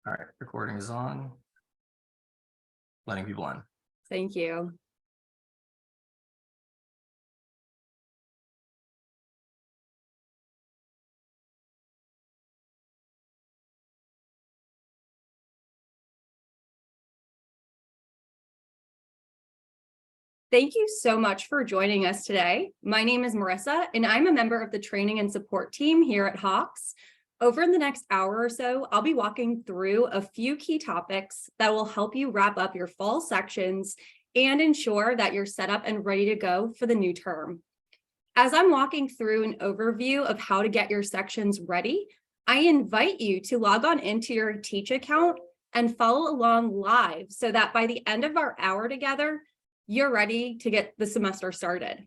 All right, recording is on. Letting people in. Thank you. Thank you so much for joining us today. My name is Marissa, and I'm a member of the training and support team here at Hawks. Over the next hour or so, I'll be walking through a few key topics that will help you wrap up your fall sections and ensure that you're set up and ready to go for the new term. As I'm walking through an overview of how to get your sections ready, I invite you to log on into your Teach account and follow along live so that by the end of our hour together, you're ready to get the semester started.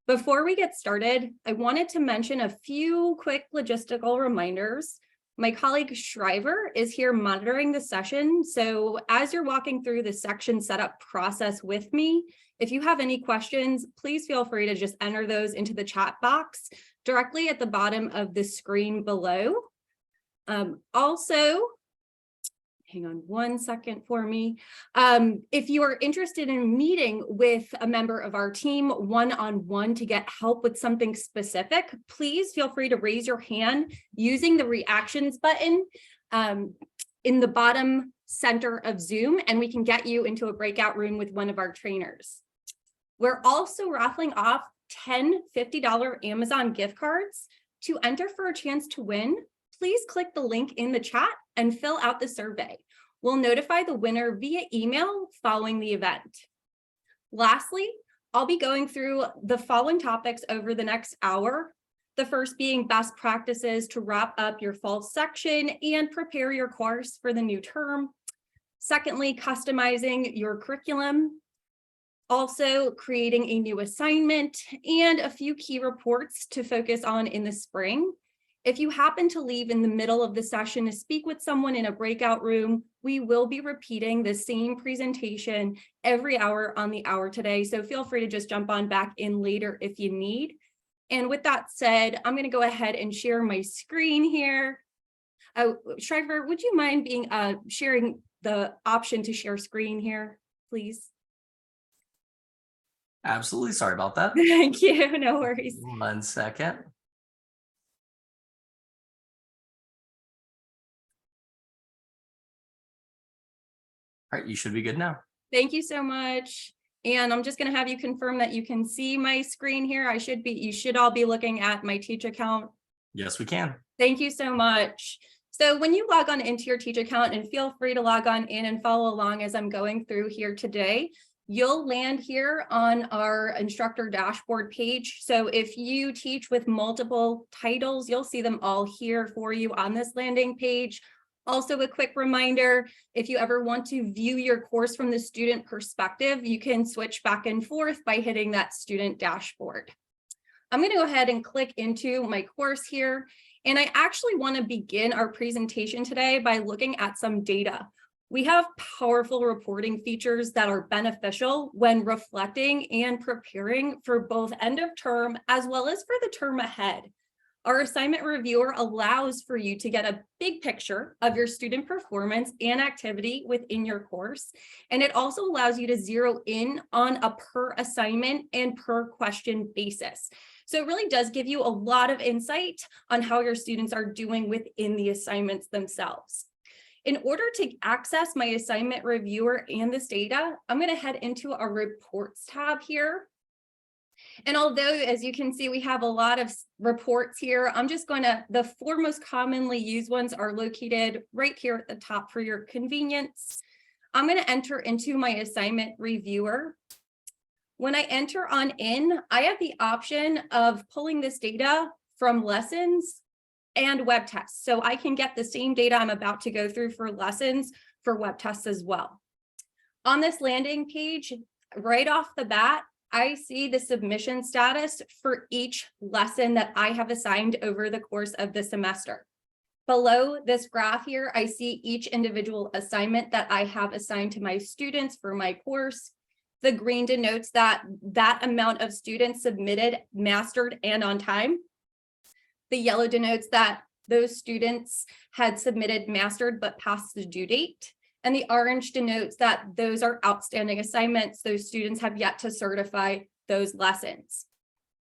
Before we get started, I wanted to mention a few quick logistical reminders. My colleague Shriver is here monitoring the session. So as you're walking through the section setup process with me, if you have any questions, please feel free to just enter those into the chat box directly at the bottom of the screen below. Also, hang on one second for me. If you are interested in meeting with a member of our team one-on-one to get help with something specific, please feel free to raise your hand using the reactions button in the bottom center of Zoom, and we can get you into a breakout room with one of our trainers. We're also raffling off 10 $50 Amazon gift cards. To enter for a chance to win, please click the link in the chat and fill out the survey. We'll notify the winner via email following the event. Lastly, I'll be going through the following topics over the next hour. The first being best practices to wrap up your fall section and prepare your course for the new term. Secondly, customizing your curriculum. Also creating a new assignment and a few key reports to focus on in the spring. If you happen to leave in the middle of the session to speak with someone in a breakout room, we will be repeating the same presentation every hour on the hour today. So feel free to just jump on back in later if you need. And with that said, I'm going to go ahead and share my screen here. Shriver, would you mind sharing the option to share screen here, please? Absolutely. Sorry about that. Thank you. No worries. 1 second. All right, you should be good now. Thank you so much. And I'm just going to have you confirm that you can see my screen here. You should all be looking at my Teach account. Yes, we can. Thank you so much. So when you log on into your Teach account, and feel free to log on in and follow along as I'm going through here today, you'll land here on our instructor dashboard page. So if you teach with multiple titles, you'll see them all here for you on this landing page. Also, a quick reminder, if you ever want to view your course from the student perspective, you can switch back and forth by hitting that student dashboard. I'm going to go ahead and click into my course here. And I actually want to begin our presentation today by looking at some data. We have powerful reporting features that are beneficial when reflecting and preparing for both end of term as well as for the term ahead. Our assignment reviewer allows for you to get a big picture of your student performance and activity within your course. And it also allows you to zero in on a per assignment and per question basis. So it really does give you a lot of insight on how your students are doing within the assignments themselves. In order to access my assignment reviewer and this data, I'm going to head into our reports tab here. And although, as you can see, we have a lot of reports here, the four most commonly used ones are located right here at the top for your convenience. I'm going to enter into my assignment reviewer. When I enter on in, I have the option of pulling this data from lessons and web tests. So I can get the same data I'm about to go through for lessons for web tests as well. On this landing page, right off the bat, I see the submission status for each lesson that I have assigned over the course of the semester. Below this graph here, I see each individual assignment that I have assigned to my students for my course. The green denotes that amount of students submitted, mastered, and on time. The yellow denotes that those students had submitted mastered but past the due date. And the orange denotes that those are outstanding assignments. Those students have yet to certify those lessons.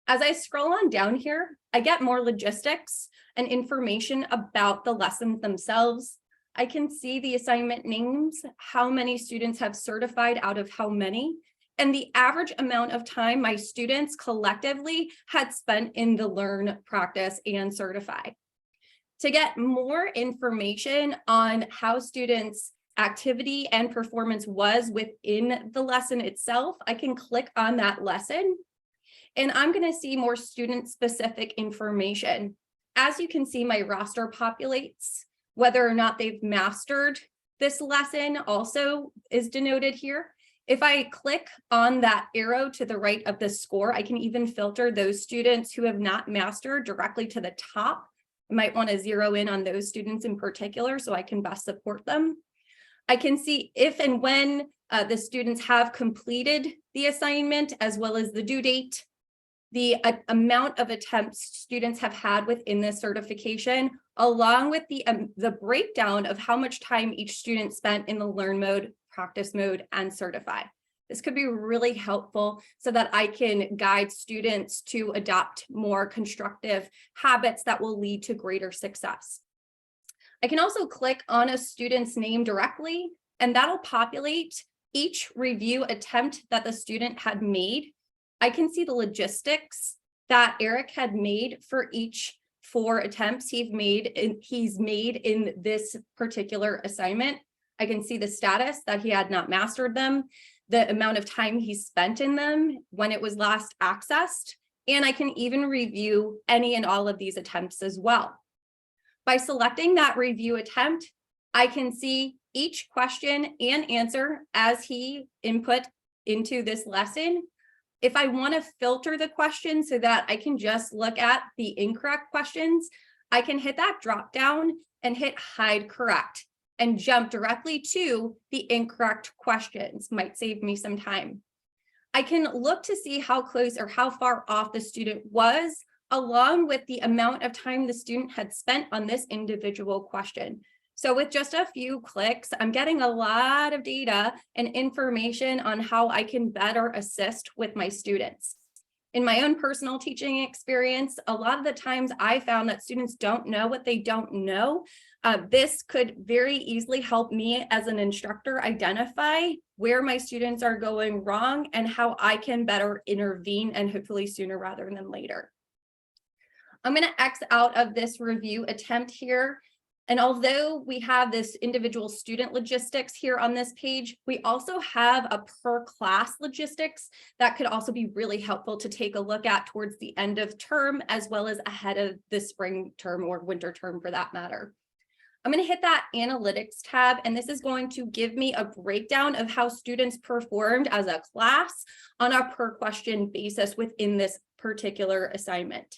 As I scroll on down here, I get more logistics and information about the lessons themselves. I can see the assignment names, how many students have certified out of how many, and the average amount of time my students collectively had spent in the learn, practice, and certify. To get more information on how students' activity and performance was within the lesson itself, I can click on that lesson, and I'm going to see more student-specific information. As you can see, my roster populates. Whether or not they've mastered this lesson also is denoted here. If I click on that arrow to the right of the score, I can even filter those students who have not mastered directly to the top. I might want to zero in on those students in particular so I can best support them. I can see if and when the students have completed the assignment, as well as the due date, the amount of attempts students have had within this certification, along with the breakdown of how much time each student spent in the learn mode, practice mode, and certify. This could be really helpful so that I can guide students to adopt more constructive habits that will lead to greater success. I can also click on a student's name directly, and that'll populate each review attempt that the student had made. I can see the logistics that Eric had made for each 4 attempts he's made in this particular assignment. I can see the status that he had not mastered them, the amount of time he spent in them, when it was last accessed, and I can even review any and all of these attempts as well. By selecting that review attempt, I can see each question and answer as he input into this lesson. If I want to filter the question so that I can just look at the incorrect questions, I can hit that drop down and hit hide correct and jump directly to the incorrect questions. Might save me some time. I can look to see how close or how far off the student was, along with the amount of time the student had spent on this individual question. So with just a few clicks, I'm getting a lot of data and information on how I can better assist with my students. In my own personal teaching experience, a lot of the times I found that students don't know what they don't know. This could very easily help me as an instructor identify where my students are going wrong and how I can better intervene, and hopefully sooner rather than later. I'm going to X out of this review attempt here. And although we have this individual student logistics here on this page, we also have a per class logistics that could also be really helpful to take a look at towards the end of term, as well as ahead of the spring term or winter term for that matter. I'm going to hit that analytics tab, and this is going to give me a breakdown of how students performed as a class on a per question basis within this particular assignment.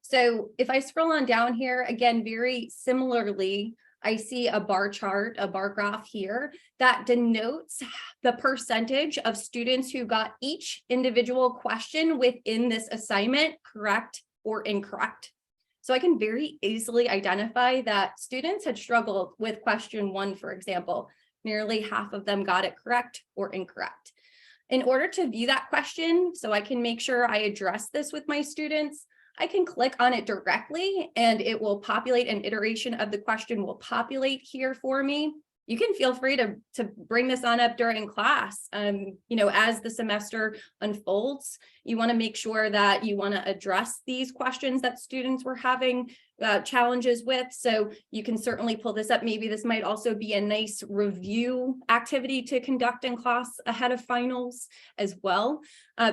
So if I scroll on down here, again, very similarly, I see a bar chart, a bar graph here that denotes the percentage of students who got each individual question within this assignment correct or incorrect. So I can very easily identify that students had struggled with question 1, for example. Nearly half of them got it correct or incorrect. In order to view that question, so I can make sure I address this with my students, I can click on it directly and it will populate an iteration of the question will populate here for me. You can feel free to bring this on up during class. As the semester unfolds, you want to make sure that you want to address these questions that students were having challenges with. So you can certainly pull this up. Maybe this might also be a nice review activity to conduct in class ahead of finals as well.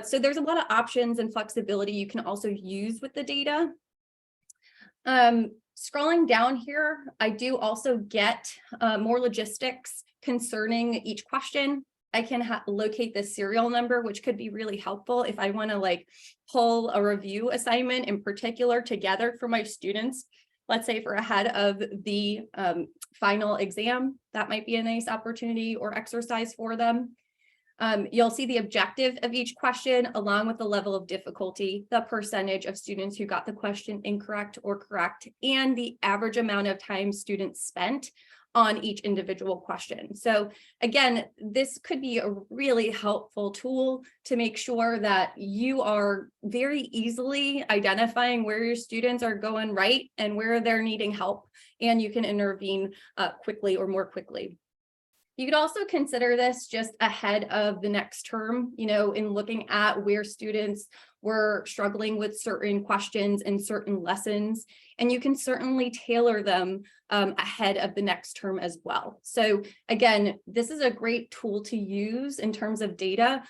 So there's a lot of options and flexibility you can also use with the data. Scrolling down here, I do also get more logistics concerning each question. I can locate the serial number, which could be really helpful if I want to pull a review assignment in particular together for my students. Let's say for ahead of the final exam, that might be a nice opportunity or exercise for them. You'll see the objective of each question along with the level of difficulty, the percentage of students who got the question incorrect or correct, and the average amount of time students spent on each individual question. So again, this could be a really helpful tool to make sure that you are very easily identifying where your students are going right and where they're needing help, and you can intervene quickly or more quickly. You could also consider this just ahead of the next term, in looking at where students were struggling with certain questions and certain lessons, and you can certainly tailor them ahead of the next term as well. So again, this is a great tool to use in terms of data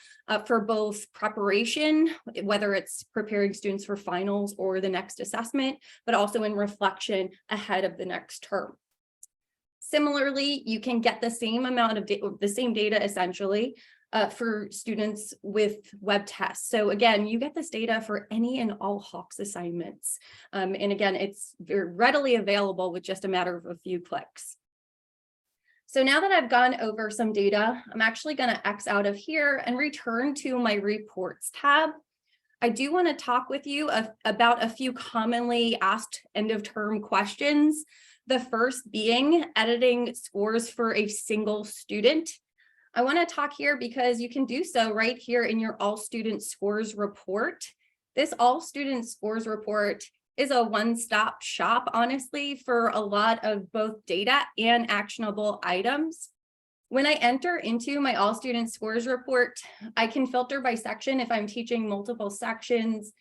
for both preparation, whether it's preparing students for finals or the next assessment, but also in reflection ahead of the next term. Similarly, you can get the same amount of the same data essentially for students with web tests. So again, you get this data for any and all Hawks assignments. And again, it's very readily available with just a matter of a few clicks. So now that I've gone over some data, I'm actually going to X out of here and return to my reports tab. I do want to talk with you about a few commonly asked end of term questions. The first being editing scores for a single student. I want to talk here because you can do so right here in your all student scores report. This all student scores report is a one-stop shop, honestly, for a lot of both data and actionable items. When I enter into my all student scores report, I can filter by section if I'm teaching multiple sections.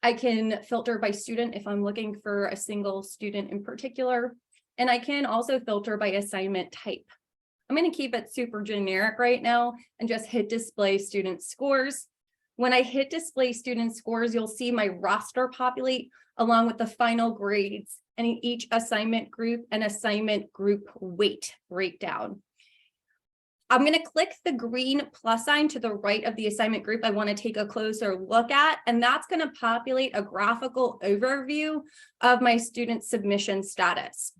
I can filter by student if I'm looking for a single student in particular. And I can also filter by assignment type. I'm going to keep it super generic right now and just hit display student scores. When I hit display student scores, you'll see my roster populate along with the final grades and each assignment group and assignment group weight breakdown. I'm going to click the green plus sign to the right of the assignment group I want to take a closer look at, and that's going to populate a graphical overview of my student submission status.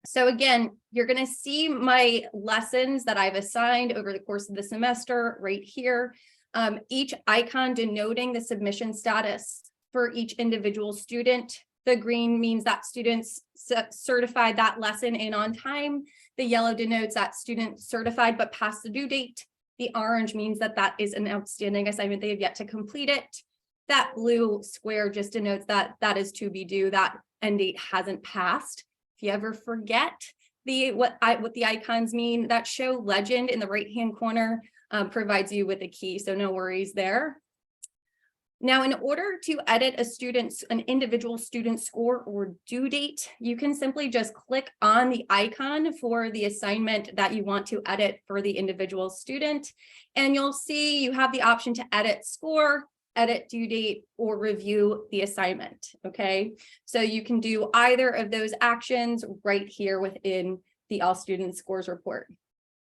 So again, you're going to see my lessons that I've assigned over the course of the semester right here. Each icon denoting the submission status for each individual student. The green means that students certified that lesson in on time. The yellow denotes that student certified but past the due date. The orange means that that is an outstanding assignment. They have yet to complete it. That blue square just denotes that that is to be due. That end date hasn't passed. If you ever forget what the icons mean, that show legend in the right-hand corner provides you with a key, so no worries there. Now, in order to edit an individual student score or due date, you can simply just click on the icon for the assignment that you want to edit for the individual student, and you'll see you have the option to edit score, edit due date, or review the assignment, okay? So you can do either of those actions right here within the all student scores report.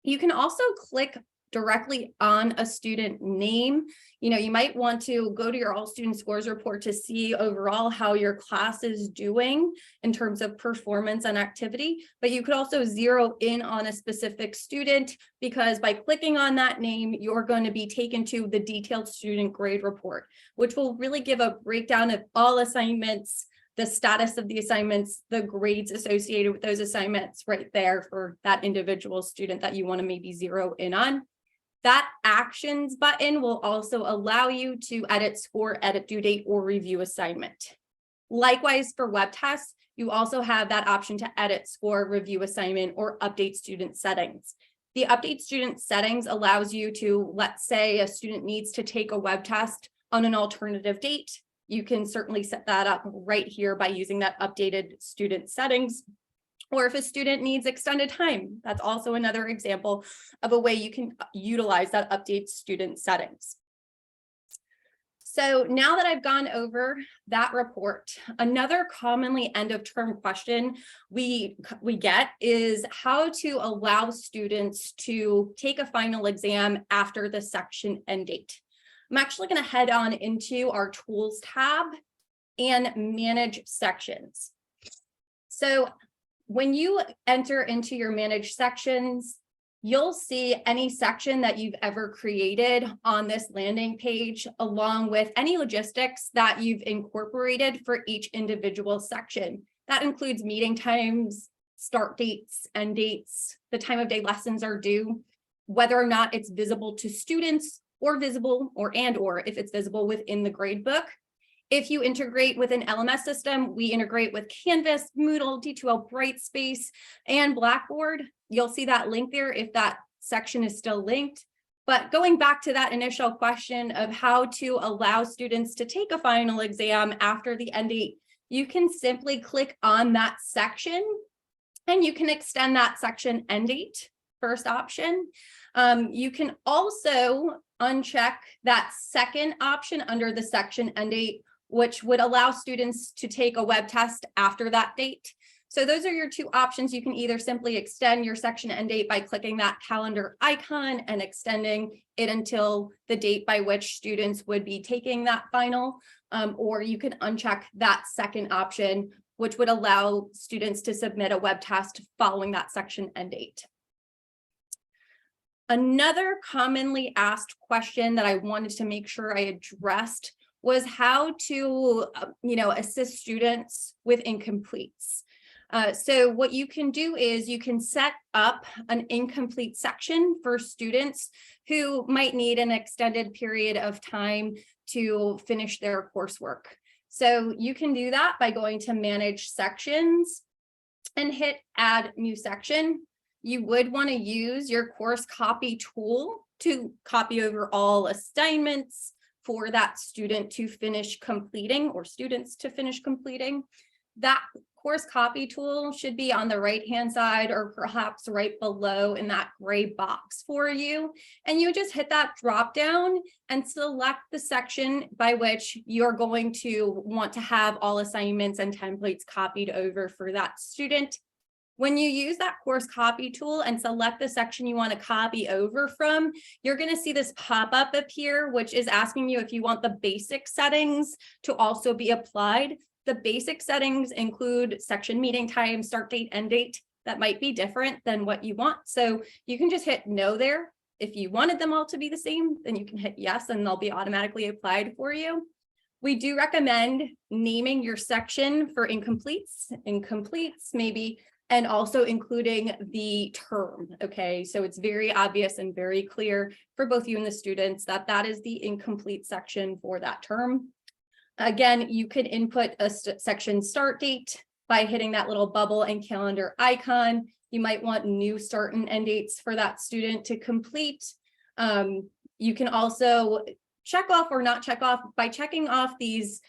You can also click directly on a student name. You might want to go to your all student scores report to see overall how your class is doing in terms of performance and activity, but you could also zero in on a specific student, because by clicking on that name, you're going to be taken to the detailed student grade report, which will really give a breakdown of all assignments, the status of the assignments, the grades associated with those assignments right there for that individual student that you want to maybe zero in on. That actions button will also allow you to edit score, edit due date, or review assignment. Likewise, for web tests, you also have that option to edit score, review assignment, or update student settings. The update student settings allows you to, let's say a student needs to take a web test on an alternative date. You can certainly set that up right here by using that updated student settings. Or if a student needs extended time, that's also another example of a way you can utilize that update student settings. So now that I've gone over that report, another commonly end of term question we get is how to allow students to take a final exam after the section end date. I'm actually going to head on into our tools tab and manage sections. So when you enter into your managed sections, you'll see any section that you've ever created on this landing page, along with any logistics that you've incorporated for each individual section. That includes meeting times, start dates, end dates, the time of day lessons are due, whether or not it's visible to students or visible or if it's visible within the gradebook. If you integrate with an LMS system, we integrate with Canvas, Moodle, D2L Brightspace, and Blackboard. You'll see that link there if that section is still linked. But going back to that initial question of how to allow students to take a final exam after the end date, you can simply click on that section and you can extend that section end date, first option. You can also uncheck that second option under the section end date, which would allow students to take a web test after that date. So those are your two options. You can either simply extend your section end date by clicking that calendar icon and extending it until the date by which students would be taking that final, or you can uncheck that second option, which would allow students to submit a web test following that section end date. Another commonly asked question that I wanted to make sure I addressed was how to, assist students with incompletes. So what you can do is you can set up an incomplete section for students who might need an extended period of time to finish their coursework. So you can do that by going to Manage Sections and hit Add New Section. You would want to use your course copy tool to copy over all assignments for that student to finish completing, or students to finish completing. That course copy tool should be on the right-hand side or perhaps right below in that gray box for you. And you just hit that drop down and select the section by which you're going to want to have all assignments and templates copied over for that student. When you use that course copy tool and select the section you want to copy over from, you're going to see this pop-up appear, which is asking you if you want the basic settings to also be applied. The basic settings include section meeting time, start date, end date. That might be different than what you want. So you can just hit no there. If you wanted them all to be the same, then you can hit yes, and they'll be automatically applied for you. We do recommend naming your section for incompletes maybe, and also including the term, okay? So it's very obvious and very clear for both you and the students that that is the incomplete section for that term. Again, you could input a section start date by hitting that little bubble and calendar icon. You might want new start and end dates for that student to complete. You can also check off or not check off. By checking off these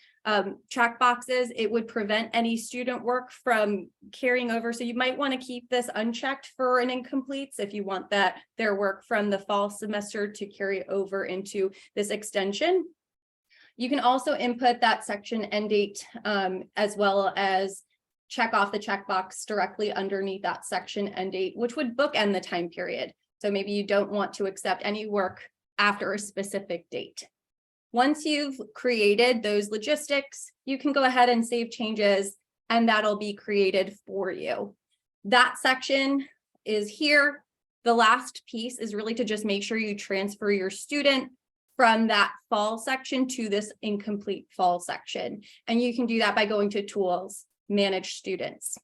check boxes, it would prevent any student work from carrying over. So you might want to keep this unchecked for an incompletes if you want their work from the fall semester to carry over into this extension. You can also input that section end date as well as check off the checkbox directly underneath that section end date, which would bookend the time period. So maybe you don't want to accept any work after a specific date. Once you've created those logistics, you can go ahead and save changes, and that'll be created for you. That section is here. The last piece is really to just make sure you transfer your student from that fall section to this incomplete fall section. And you can do that by going to Tools, Manage Students.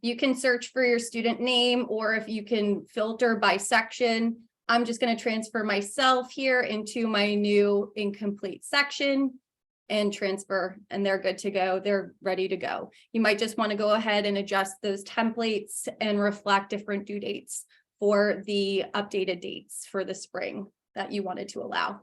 You can search for your student name, or if you can filter by section. I'm just going to transfer myself here into my new incomplete section and transfer, and they're good to go. They're ready to go. You might just want to go ahead and adjust those templates and reflect different due dates for the updated dates for the spring that you wanted to allow. I'm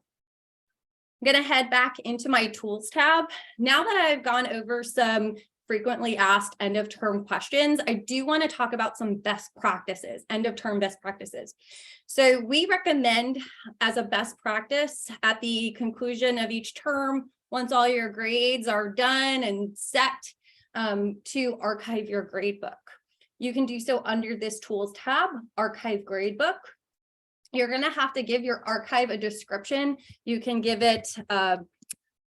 going to head back into my Tools tab. Now that I've gone over some frequently asked end of term questions, I do want to talk about some best practices, end of term best practices. So we recommend as a best practice at the conclusion of each term, once all your grades are done and set, to archive your gradebook. You can do so under this Tools tab, Archive Gradebook. You're going to have to give your archive a description. You can give it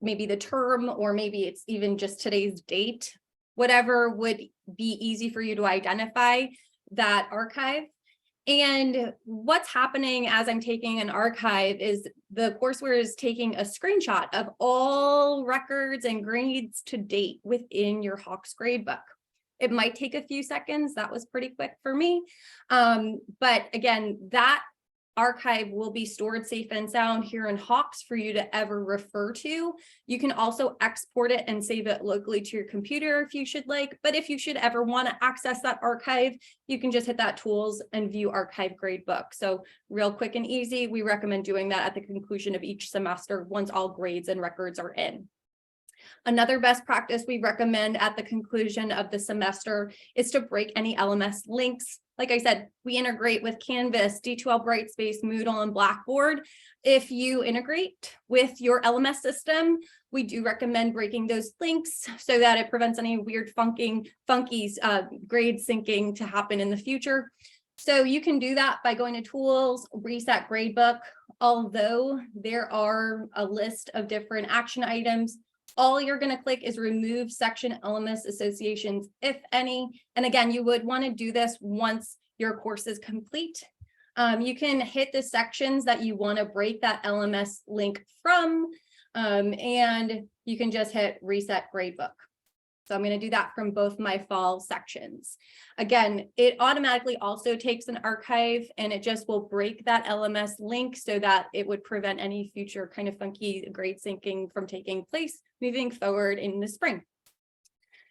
maybe the term, or maybe it's even just today's date. Whatever would be easy for you to identify that archive. And what's happening as I'm taking an archive is the courseware is taking a screenshot of all records and grades to date within your Hawks gradebook. It might take a few seconds. That was pretty quick for me. But again, that archive will be stored safe and sound here in Hawks for you to ever refer to. You can also export it and save it locally to your computer if you should like, but if you should ever want to access that archive, you can just hit that tools and view archive gradebook. So real quick and easy, we recommend doing that at the conclusion of each semester once all grades and records are in. Another best practice we recommend at the conclusion of the semester is to break any LMS links. Like I said, we integrate with Canvas, D2L Brightspace, Moodle, and Blackboard. If you integrate with your LMS system, we do recommend breaking those links so that it prevents any weird funky grade syncing to happen in the future. So you can do that by going to Tools, Reset Gradebook. Although there are a list of different action items, all you're going to click is remove section LMS associations, if any. And again, you would want to do this once your course is complete. You can hit the sections that you want to break that LMS link from, and you can just hit reset gradebook. So I'm going to do that from both my fall sections. Again, it automatically also takes an archive and it just will break that LMS link so that it would prevent any future kind of funky grade syncing from taking place moving forward in the spring.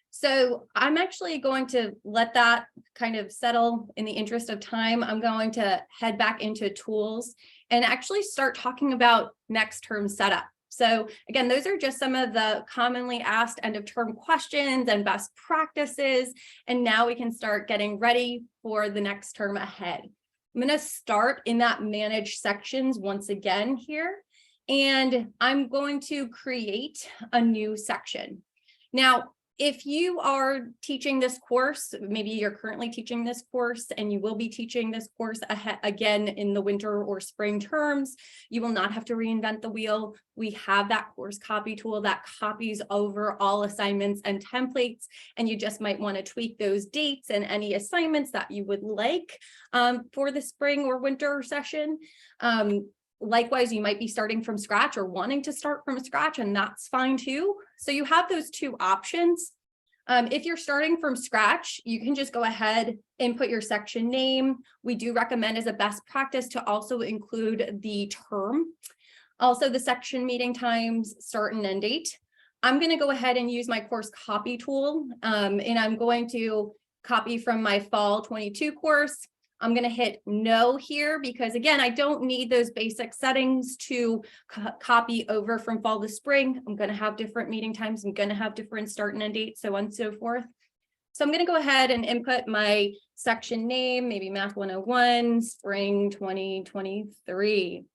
So I'm actually going to let that kind of settle in the interest of time. I'm going to head back into tools and actually start talking about next term setup. So again, those are just some of the commonly asked end of term questions and best practices. And now we can start getting ready for the next term ahead. I'm going to start in that manage sections once again here, and I'm going to create a new section. Now, if you are teaching this course, maybe you're currently teaching this course and you will be teaching this course again in the winter or spring terms, you will not have to reinvent the wheel. We have that course copy tool that copies over all assignments and templates, and you just might want to tweak those dates and any assignments that you would like for the spring or winter session. Likewise, you might be starting from scratch or wanting to start from scratch, and that's fine too. So you have those two options. If you're starting from scratch, you can just go ahead and put your section name. We do recommend as a best practice to also include the term, also the section meeting times, start and end date. I'm going to go ahead and use my course copy tool, and I'm going to copy from my fall 22 course. I'm going to hit no here because, again, I don't need those basic settings to copy over from fall to spring. I'm going to have different meeting times. I'm going to have different start and end dates, so on and so forth. So I'm going to go ahead and input my section name, maybe Math 101, Spring 2023.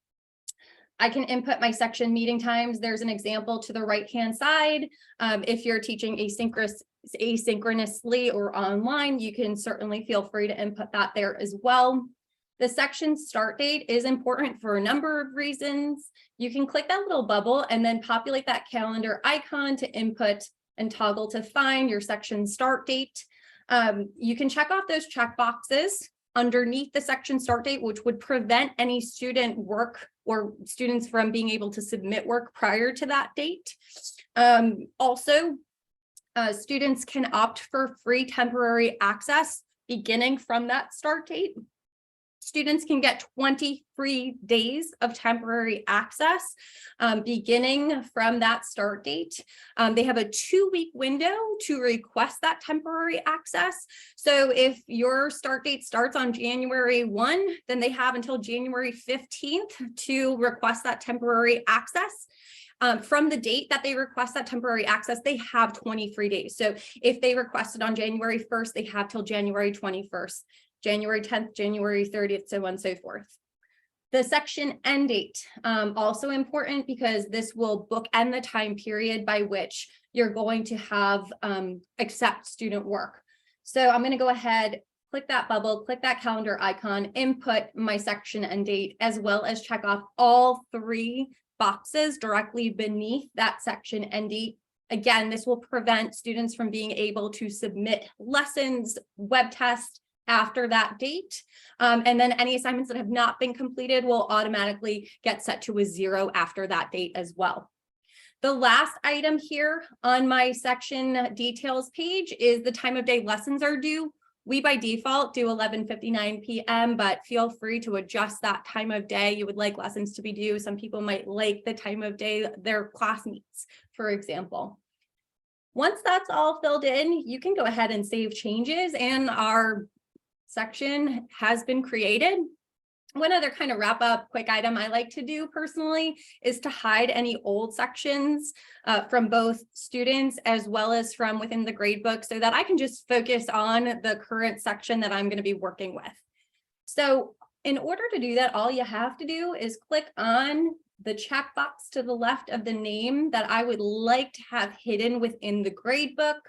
I can input my section meeting times. There's an example to the right-hand side. If you're teaching asynchronously or online, you can certainly feel free to input that there as well. The section start date is important for a number of reasons. You can click that little bubble and then populate that calendar icon to input and toggle to find your section start date. You can check off those check boxes underneath the section start date, which would prevent any student work or students from being able to submit work prior to that date. Students can opt for free temporary access beginning from that start date. Students can get 20 free days of temporary access beginning from that start date. They have a 2-week window to request that temporary access. So if your start date starts on January 1, then they have until January 15th to request that temporary access. From the date that they request that temporary access, they have 20 free days. So if they requested on January 1st, they have till January 21st. January 10th, January 30th, so on and so forth. The section end date, also important because this will bookend the time period by which you're going to have accept student work. So I'm going to go ahead, click that bubble, click that calendar icon, input my section end date, as well as check off all 3 boxes directly beneath that section end date. Again, this will prevent students from being able to submit lessons, web tests, after that date. And then any assignments that have not been completed will automatically get set to a 0 after that date as well. The last item here on my section details page is the time of day lessons are due. We by default do 11:59 p.m., but feel free to adjust that time of day you would like lessons to be due. Some people might like the time of day their class meets, for example. Once that's all filled in, you can go ahead and save changes, and our section has been created. One other kind of wrap up quick item I like to do personally is to hide any old sections from both students as well as from within the gradebook so that I can just focus on the current section that I'm going to be working with. So in order to do that, all you have to do is click on the checkbox to the left of the name that I would like to have hidden within the gradebook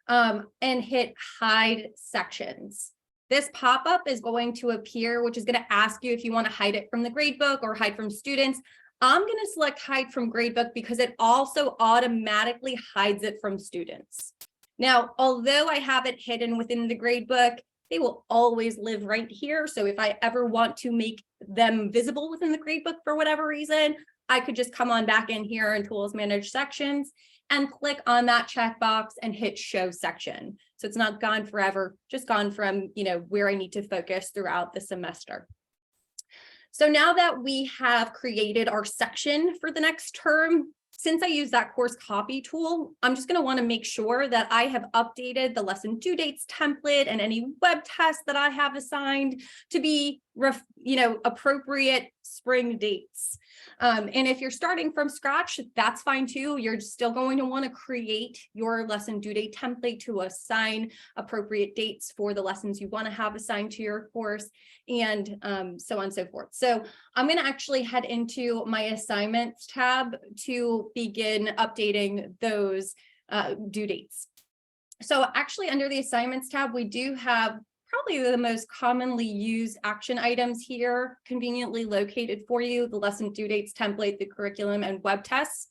and hit hide sections. This pop-up is going to appear, which is going to ask you if you want to hide it from the gradebook or hide from students. I'm going to select hide from gradebook because it also automatically hides it from students. Now, although I have it hidden within the gradebook, they will always live right here. So if I ever want to make them visible within the gradebook for whatever reason, I could just come on back in here in Tools Manage Sections and click on that checkbox and hit Show Section. So it's not gone forever, just gone from, where I need to focus throughout the semester. So now that we have created our section for the next term, since I use that course copy tool, I'm just going to want to make sure that I have updated the lesson due dates template and any web tests that I have assigned to be, appropriate spring dates. And if you're starting from scratch, that's fine too. You're still going to want to create your lesson due date template to assign appropriate dates for the lessons you want to have assigned to your course, and so on and so forth. So I'm going to actually head into my assignments tab to begin updating those due dates. So actually under the assignments tab, we do have probably the most commonly used action items here, conveniently located for you: the lesson due dates template, the curriculum, and web tests.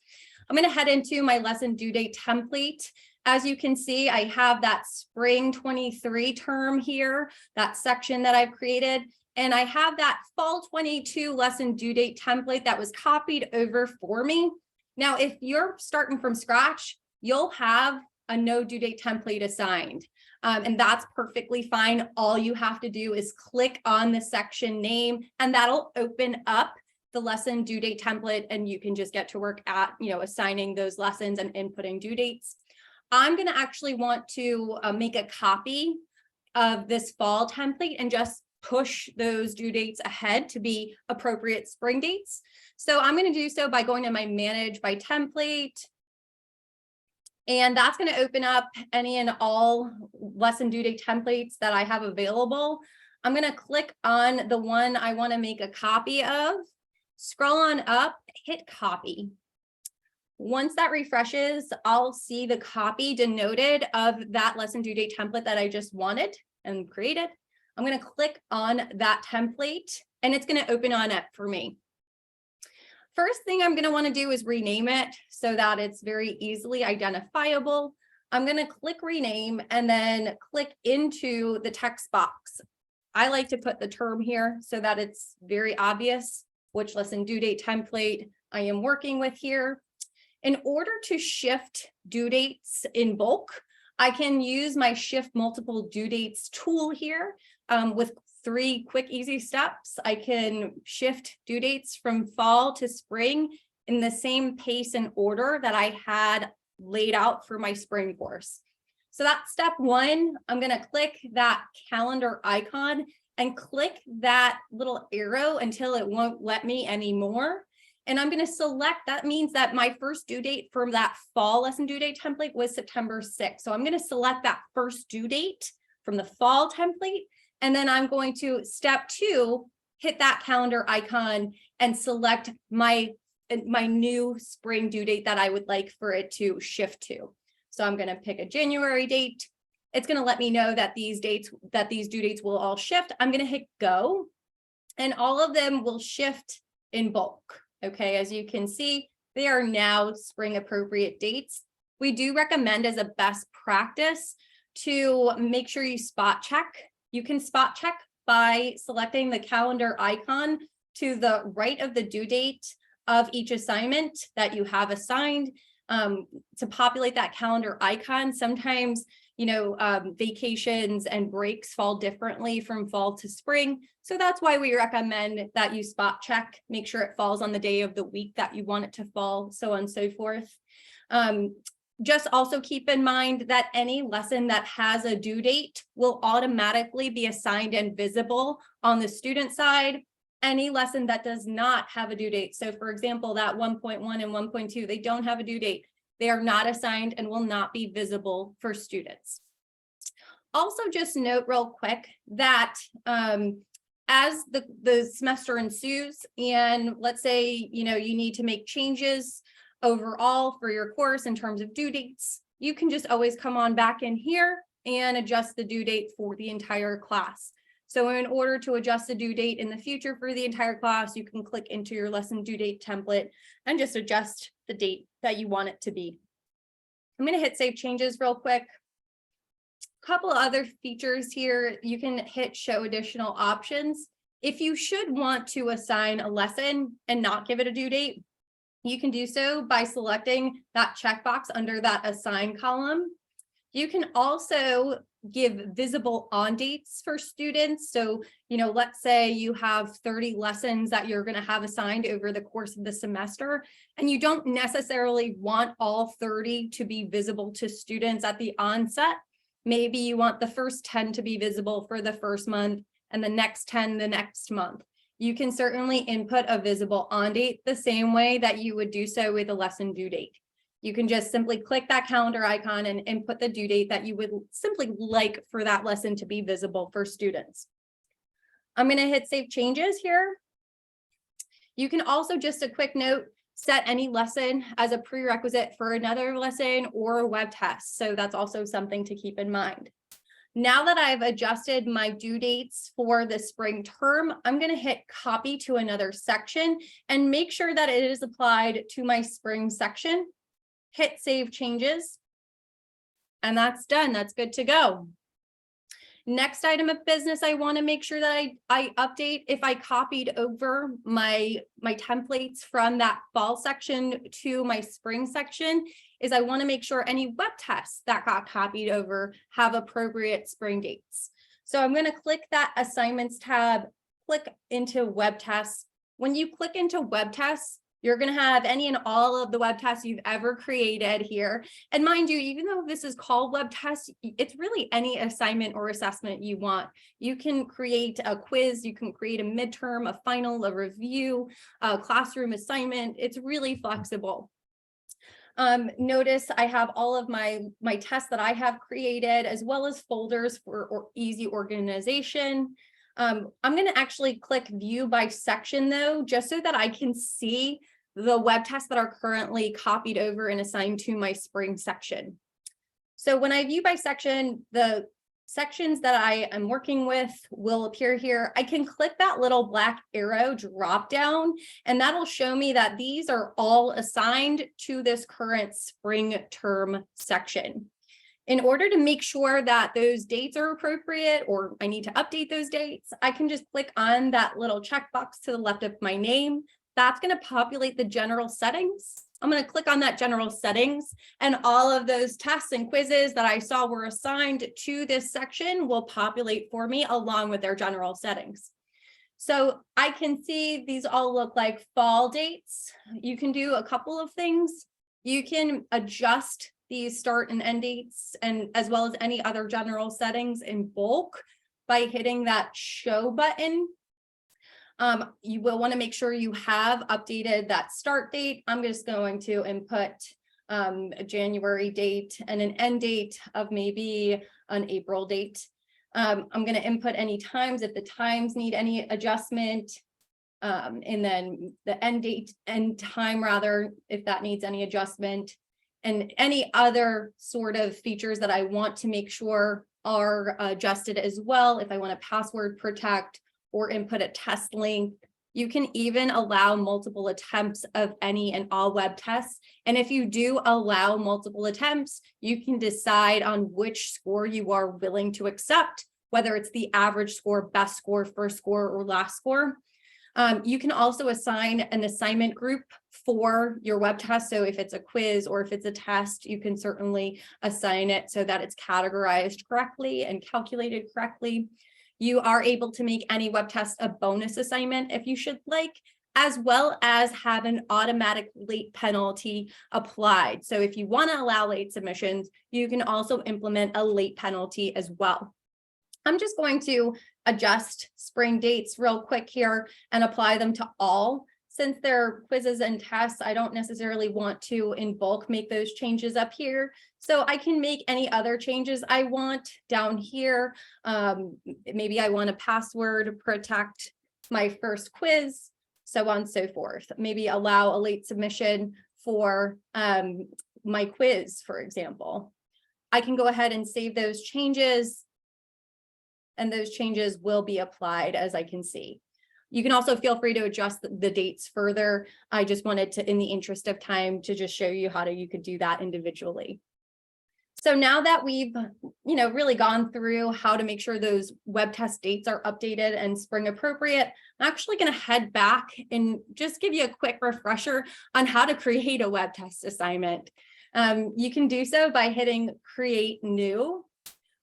I'm going to head into my lesson due date template. As you can see, I have that spring 23 term here, that section that I've created, and I have that fall 22 lesson due date template that was copied over for me. Now, if you're starting from scratch, you'll have a no due date template assigned. And that's perfectly fine. All you have to do is click on the section name, and that'll open up the lesson due date template, and you can just get to work at, assigning those lessons and inputting due dates. I'm going to actually want to make a copy of this fall template and just push those due dates ahead to be appropriate spring dates. So I'm going to do so by going to my Manage by Template. And that's going to open up any and all lesson due date templates that I have available. I'm going to click on the one I want to make a copy of, scroll on up, hit copy. Once that refreshes, I'll see the copy denoted of that lesson due date template that I just wanted and created. I'm going to click on that template, and it's going to open on it for me. First thing I'm going to want to do is rename it so that it's very easily identifiable. I'm going to click rename and then click into the text box. I like to put the term here so that it's very obvious which lesson due date template I am working with here. In order to shift due dates in bulk, I can use my Shift Multiple Due Dates tool here with 3 quick, easy steps. I can shift due dates from fall to spring in the same pace and order that I had laid out for my spring course. So that's step 1. I'm going to click that calendar icon and click that little arrow until it won't let me anymore. And I'm going to select, that means that my first due date from that fall lesson due date template was September 6th. So I'm going to select that first due date from the fall template. And then I'm going to step 2, hit that calendar icon and select my new spring due date that I would like for it to shift to. So I'm going to pick a January date. It's going to let me know that these due dates will all shift. I'm going to hit go, and all of them will shift in bulk. Okay, as you can see, they are now spring appropriate dates. We do recommend as a best practice to make sure you spot check You can spot check by selecting the calendar icon to the right of the due date of each assignment that you have assigned. To populate that calendar icon, sometimes vacations and breaks fall differently from fall to spring. So that's why we recommend that you spot check, make sure it falls on the day of the week that you want it to fall, so on and so forth. Just also keep in mind that any lesson that has a due date will automatically be assigned and visible on the student side. Any lesson that does not have a due date, so for example, that 1.1 and 1.2, they don't have a due date. They are not assigned and will not be visible for students. Also, just note real quick that as the semester ensues, and let's say you need to make changes overall for your course in terms of due dates, you can just always come on back in here and adjust the due date for the entire class. So in order to adjust the due date in the future for the entire class, you can click into your lesson due date template and just adjust the date that you want it to be. I'm going to hit save changes real quick. A couple of other features here. You can hit show additional options. If you should want to assign a lesson and not give it a due date, you can do so by selecting that checkbox under that assign column. You can also give visible on dates for students. So, let's say you have 30 lessons that you're going to have assigned over the course of the semester, and you don't necessarily want all 30 to be visible to students at the onset. Maybe you want the first 10 to be visible for the first month and the next 10 the next month. You can certainly input a visible on date the same way that you would do so with a lesson due date. You can just simply click that calendar icon and input the due date that you would simply like for that lesson to be visible for students. I'm going to hit save changes here. You can also, just a quick note, set any lesson as a prerequisite for another lesson or a web test. So that's also something to keep in mind. Now that I've adjusted my due dates for the spring term, I'm going to hit copy to another section and make sure that it is applied to my spring section. Hit save changes, and that's done. That's good to go. Next item of business, I want to make sure that I update if I copied over my templates from that fall section to my spring section, is I want to make sure any web tests that got copied over have appropriate spring dates. So I'm going to click that assignments tab, click into web tests. When you click into web tests, you're going to have any and all of the web tests you've ever created here. And mind you, even though this is called web tests, it's really any assignment or assessment you want. You can create a quiz, you can create a midterm, a final, a review, a classroom assignment. It's really flexible. Notice I have all of my tests that I have created, as well as folders for easy organization. I'm going to actually click view by section though, just so that I can see the web tests that are currently copied over and assigned to my spring section. So when I view by section, the sections that I am working with will appear here. I can click that little black arrow drop down, and that'll show me that these are all assigned to this current spring term section. In order to make sure that those dates are appropriate, or I need to update those dates, I can just click on that little checkbox to the left of my name. That's going to populate the general settings. I'm going to click on that general settings, and all of those tests and quizzes that I saw were assigned to this section will populate for me along with their general settings. So I can see these all look like fall dates. You can do a couple of things. You can adjust these start and end dates, and as well as any other general settings in bulk by hitting that show button. You will want to make sure you have updated that start date. I'm just going to input a January date and an end date of maybe an April date. I'm going to input any times if the times need any adjustment, and then the end date and time rather, if that needs any adjustment, and any other sort of features that I want to make sure are adjusted as well. If I want to password protect or input a test link, you can even allow multiple attempts of any and all web tests. And if you do allow multiple attempts, you can decide on which score you are willing to accept whether it's the average score, best score, first score, or last score. You can also assign an assignment group for your web test. So if it's a quiz or if it's a test, you can certainly assign it so that it's categorized correctly and calculated correctly. You are able to make any web test a bonus assignment if you should like, as well as have an automatic late penalty applied. So if you want to allow late submissions, you can also implement a late penalty as well. I'm just going to adjust spring dates real quick here and apply them to all. Since they're quizzes and tests, I don't necessarily want to in bulk make those changes up here. So I can make any other changes I want down here. Maybe I want a password protect my first quiz, so on and so forth. Maybe allow a late submission for my quiz, for example. I can go ahead and save those changes, and those changes will be applied as I can see. You can also feel free to adjust the dates further. I just wanted to, in the interest of time, to just show you how you could do that individually. So now that we've, really gone through how to make sure those web test dates are updated and spring appropriate, I'm actually going to head back and just give you a quick refresher on how to create a web test assignment. You can do so by hitting Create New.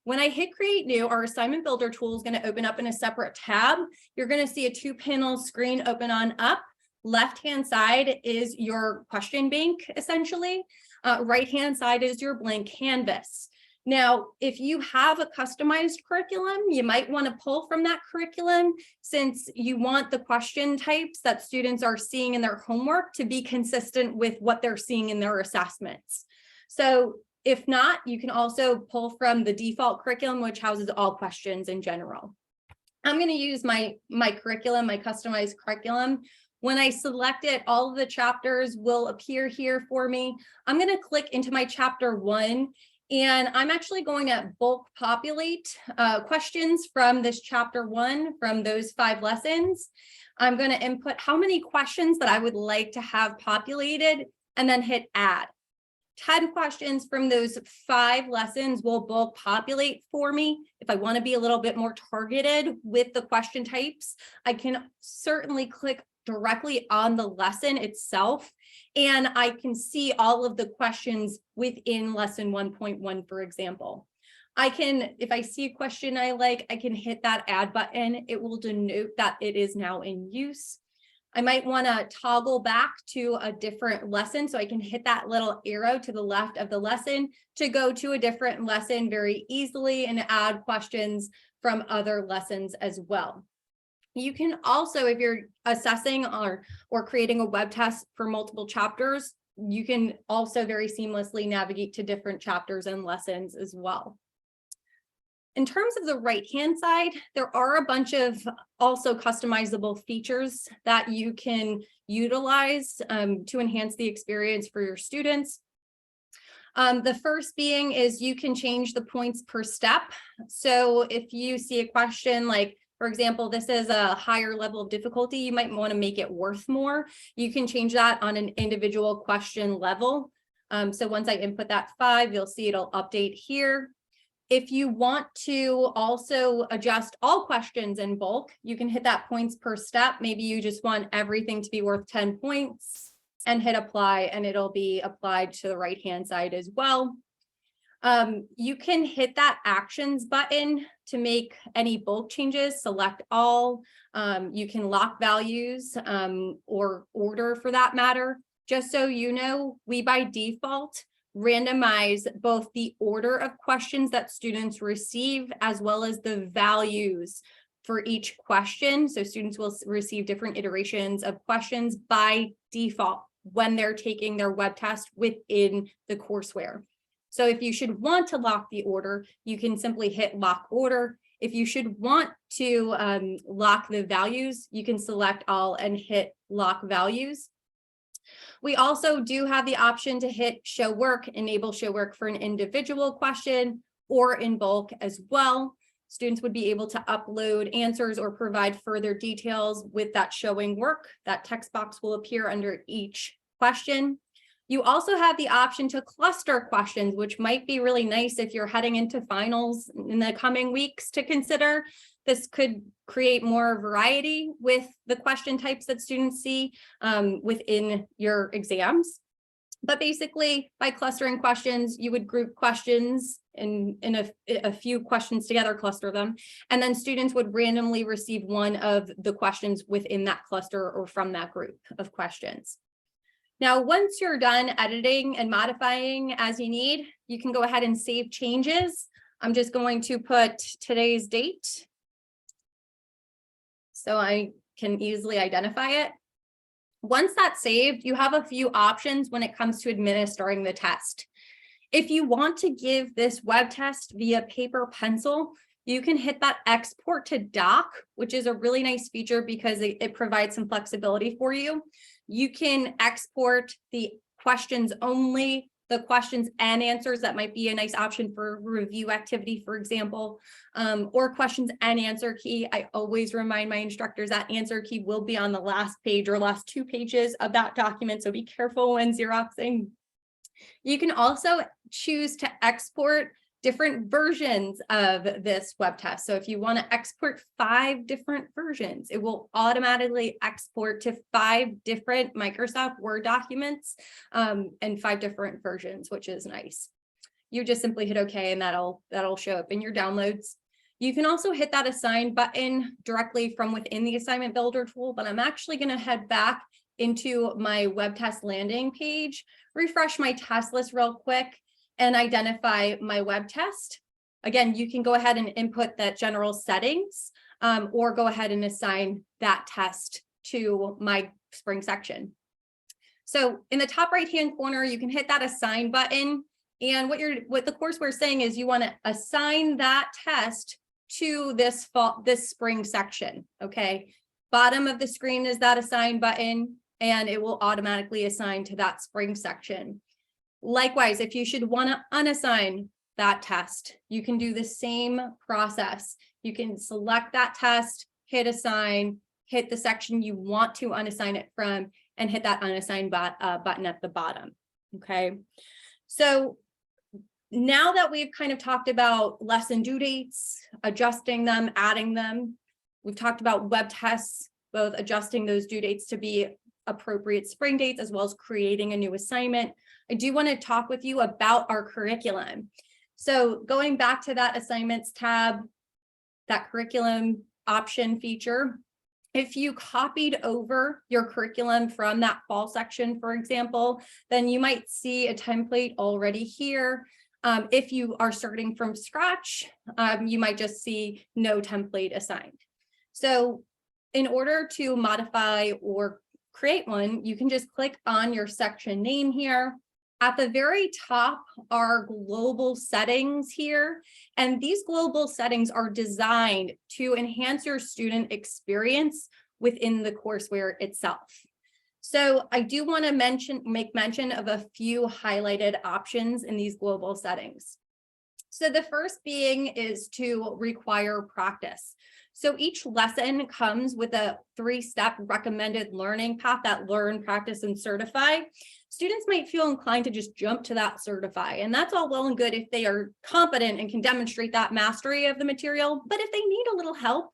When I hit Create New, our assignment builder tool is going to open up in a separate tab. You're going to see a 2-panel screen open on up. Left-hand side is your question bank, essentially. Right-hand side is your blank canvas. Now, if you have a customized curriculum, you might want to pull from that curriculum since you want the question types that students are seeing in their homework to be consistent with what they're seeing in their assessments. So if not, you can also pull from the default curriculum, which houses all questions in general. I'm going to use my curriculum, my customized curriculum. When I select it, all of the chapters will appear here for me. I'm going to click into my chapter 1, and I'm actually going to bulk populate questions from this chapter 1, from those 5 lessons. I'm going to input how many questions that I would like to have populated and then hit add. 10 questions from those 5 lessons will bulk populate for me. If I want to be a little bit more targeted with the question types, I can certainly click directly on the lesson itself, and I can see all of the questions within lesson 1.1, for example. I can, if I see a question I like, I can hit that add button. It will denote that it is now in use. I might want to toggle back to a different lesson, so I can hit that little arrow to the left of the lesson to go to a different lesson very easily and add questions from other lessons as well. You can also, if you're assessing or creating a web test for multiple chapters, you can also very seamlessly navigate to different chapters and lessons as well. In terms of the right-hand side, there are a bunch of also customizable features that you can utilize to enhance the experience for your students. The first being is you can change the points per step. So if you see a question like, for example, this is a higher level of difficulty, you might want to make it worth more. You can change that on an individual question level. So once I input that 5, you'll see it'll update here. If you want to also adjust all questions in bulk, you can hit that points per step. Maybe you just want everything to be worth 10 points and hit apply, and it'll be applied to the right-hand side as well. You can hit that actions button to make any bulk changes, select all. You can lock values or order for that matter. Just so you know, we by default randomize both the order of questions that students receive as well as the values for each question. So students will receive different iterations of questions by default when they're taking their web test within the courseware. So if you should want to lock the order, you can simply hit lock order. If you should want to lock the values, you can select all and hit lock values. We also do have the option to hit show work, enable show work for an individual question or in bulk as well. Students would be able to upload answers or provide further details with that showing work. That text box will appear under each question. You also have the option to cluster questions, which might be really nice if you're heading into finals in the coming weeks to consider. This could create more variety with the question types that students see within your exams. But basically, by clustering questions, you would group questions in a few questions together, cluster them, and then students would randomly receive one of the questions within that cluster or from that group of questions. Now, once you're done editing and modifying as you need, you can go ahead and save changes. I'm just going to put today's date so I can easily identify it. Once that's saved, you have a few options when it comes to administering the test. If you want to give this web test via paper pencil, you can hit that export to doc, which is a really nice feature because it provides some flexibility for you. You can export the questions only, the questions and answers. That might be a nice option for review activity, for example, or questions and answer key. I always remind my instructors that answer key will be on the last page or last 2 pages of that document, so be careful when Xeroxing. You can also choose to export different versions of this web test. So if you want to export 5 different versions, it will automatically export to 5 different Microsoft Word documents and 5 different versions, which is nice. You just simply hit OK and that'll show up in your downloads. You can also hit that assign button directly from within the assignment builder tool, but I'm actually going to head back into my web test landing page, refresh my test list real quick, and identify my web test. Again, you can go ahead and input that general settings or go ahead and assign that test to my spring section. So in the top right-hand corner, you can hit that assign button. And what the courseware is saying is you want to assign that test to this spring section. Okay. Bottom of the screen is that assign button, and it will automatically assign to that spring section. Likewise, if you should want to unassign that test, you can do the same process. You can select that test, hit assign, hit the section you want to unassign it from, and hit that unassign button at the bottom. Okay, so now that we've kind of talked about lesson due dates, adjusting them, adding them, we've talked about web tests, both adjusting those due dates to be appropriate spring dates, as well as creating a new assignment. I do want to talk with you about our curriculum. So going back to that assignments tab, that curriculum option feature, if you copied over your curriculum from that fall section, for example, then you might see a template already here. If you are starting from scratch, you might just see no template assigned. So in order to modify or create one, you can just click on your section name here. At the very top are global settings here, and these global settings are designed to enhance your student experience within the courseware itself. So I do want to make mention of a few highlighted options in these global settings. So the first being is to require practice. So each lesson comes with a 3-step recommended learning path, that learn, practice, and certify. Students might feel inclined to just jump to that certify, and that's all well and good if they are competent and can demonstrate that mastery of the material. But if they need a little help,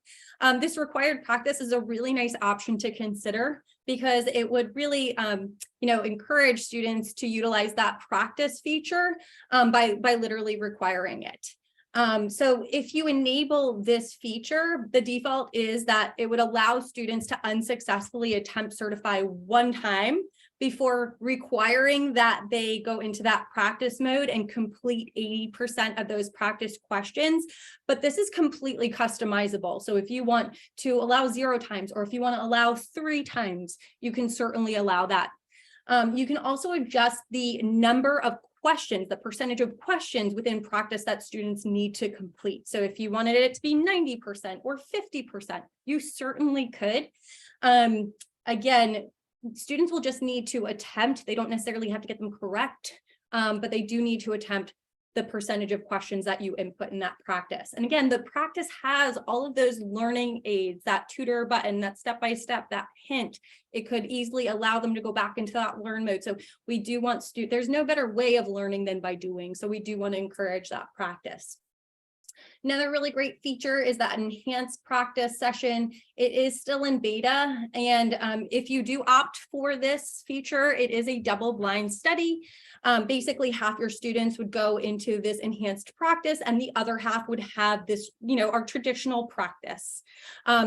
this required practice is a really nice option to consider, because it would really encourage students to utilize that practice feature by literally requiring it. So if you enable this feature, the default is that it would allow students to unsuccessfully attempt certify one time before requiring that they go into that practice mode and complete 80% of those practice questions. But this is completely customizable. So if you want to allow 0 times, or if you want to allow 3 times, you can certainly allow that. You can also adjust the number of questions, the percentage of questions within practice that students need to complete. So if you wanted it to be 90% or 50%, you certainly could. Again, students will just need to attempt. They don't necessarily have to get them correct, but they do need to attempt the percentage of questions that you input in that practice. And again, the practice has all of those learning aids, that tutor button, that step-by-step, that hint. It could easily allow them to go back into that learn mode. So we do want there's no better way of learning than by doing. So we do want to encourage that practice. Another really great feature is that enhanced practice session. It is still in beta, and if you do opt for this feature, it is a double-blind study. Basically, half your students would go into this enhanced practice, and the other half would have this, our traditional practice.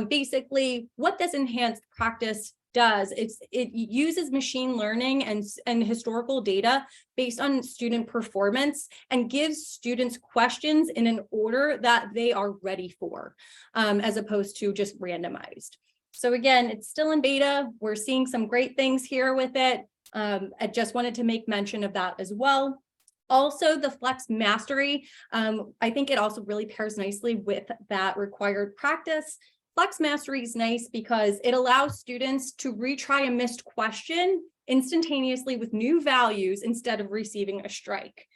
Basically, what this enhanced practice does, it uses machine learning and historical data based on student performance and gives students questions in an order that they are ready for, as opposed to just randomized. So again, it's still in beta. We're seeing some great things here with it. I just wanted to make mention of that as well. Also, the Flex Mastery, I think it also really pairs nicely with that required practice. Flex Mastery is nice because it allows students to retry a missed question instantaneously with new values instead of receiving a strike.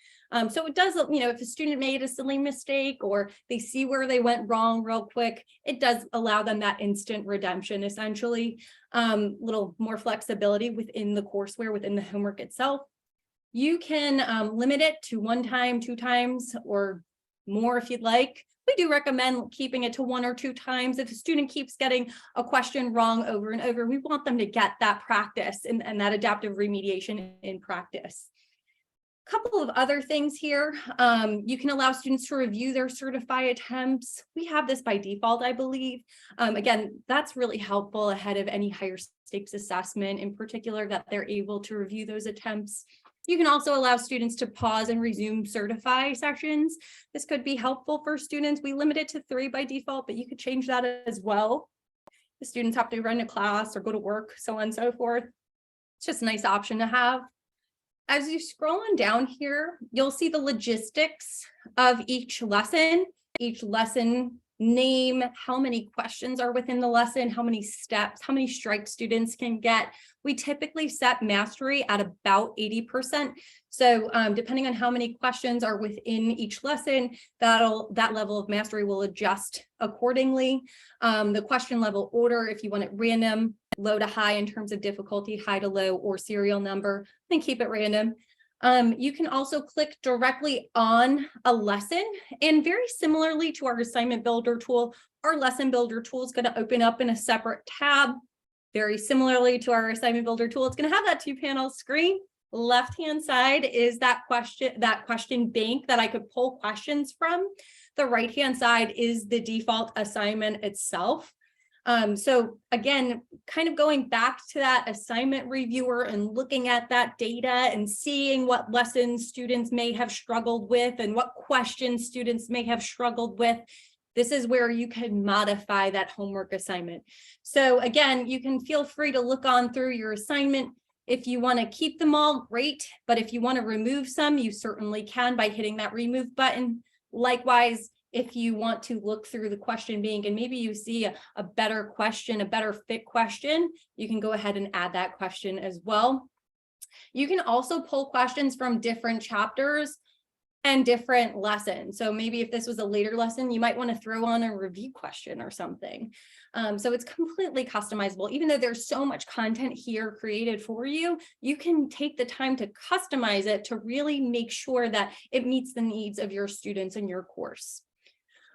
So it does, if a student made a silly mistake or they see where they went wrong real quick, it does allow them that instant redemption, essentially. Little more flexibility within the courseware, within the homework itself. You can limit it to 1 time, 2 times, or more if you'd like. We do recommend keeping it to 1 or 2 times. If a student keeps getting a question wrong over and over, we want them to get that practice and that adaptive remediation in practice. A couple of other things here. You can allow students to review their certify attempts. We have this by default, I believe. Again, that's really helpful ahead of any higher stakes assessment, in particular, that they're able to review those attempts. You can also allow students to pause and resume certify sessions. This could be helpful for students. We limit it to 3 by default, but you could change that as well. The students have to run a class or go to work, so on and so forth. It's just a nice option to have. As you scroll on down here, you'll see the logistics of each lesson name, how many questions are within the lesson, how many steps, how many strikes students can get. We typically set mastery at about 80%. So depending on how many questions are within each lesson, that level of mastery will adjust accordingly. The question level order, if you want it random, low to high in terms of difficulty, high to low, or serial number, then keep it random. You can also click directly on a lesson, and very similarly to our assignment builder tool, our lesson builder tool is going to open up in a separate tab. Very similarly to our assignment builder tool, it's going to have that 2-panel screen. Left-hand side is that question bank that I could pull questions from. The right-hand side is the default assignment itself. So again, kind of going back to that assignment reviewer and looking at that data and seeing what lessons students may have struggled with and what questions students may have struggled with. This is where you can modify that homework assignment. So again, you can feel free to look on through your assignment. If you want to keep them all, great. But if you want to remove some, you certainly can by hitting that remove button. Likewise, if you want to look through the question bank and maybe you see a better question, a better fit question, you can go ahead and add that question as well. You can also pull questions from different chapters and different lessons. So maybe if this was a later lesson, you might want to throw on a review question or something. So it's completely customizable. Even though there's so much content here created for you, you can take the time to customize it to really make sure that it meets the needs of your students in your course.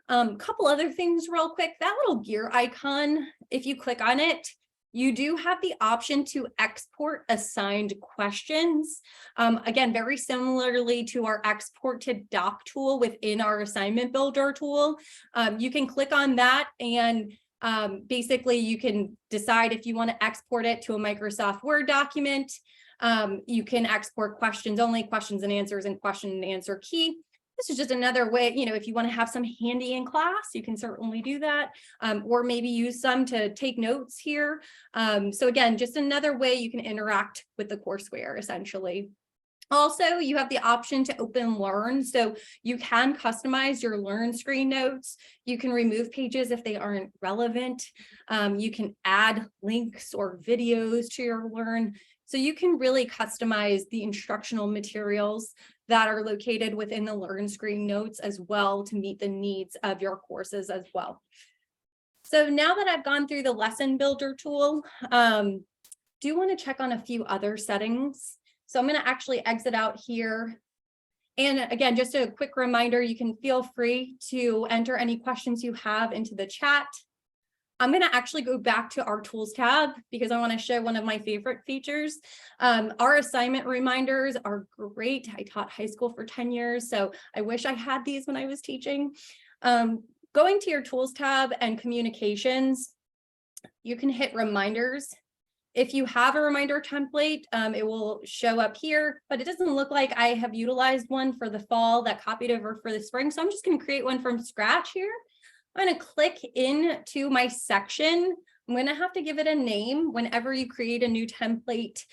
Couple other things real quick. That little gear icon, if you click on it, you do have the option to export assigned questions. Again, very similarly to our export to doc tool within our assignment builder tool. You can click on that and basically you can decide if you want to export it to a Microsoft Word document. You can export questions only, questions and answers, and question and answer key. This is just another way, if you want to have some handy in class, you can certainly do that, or maybe use some to take notes here. So again, just another way you can interact with the courseware, essentially. Also, you have the option to open Learn, so you can customize your Learn screen notes. You can remove pages if they aren't relevant. You can add links or videos to your Learn. So you can really customize the instructional materials that are located within the Learn Screen notes as well to meet the needs of your courses as well. So now that I've gone through the lesson builder tool, do want to check on a few other settings. So I'm going to actually exit out here. And again, just a quick reminder, you can feel free to enter any questions you have into the chat. I'm going to actually go back to our tools tab because I want to show one of my favorite features. Our assignment reminders are great. I taught high school for 10 years, so I wish I had these when I was teaching. Going to your tools tab and communications, you can hit reminders. If you have a reminder template, it will show up here, but it doesn't look like I have utilized one for the fall that copied over for the spring. So I'm just going to create one from scratch here. I'm going to click into my section. I'm going to have to give it a name. Whenever you create a new template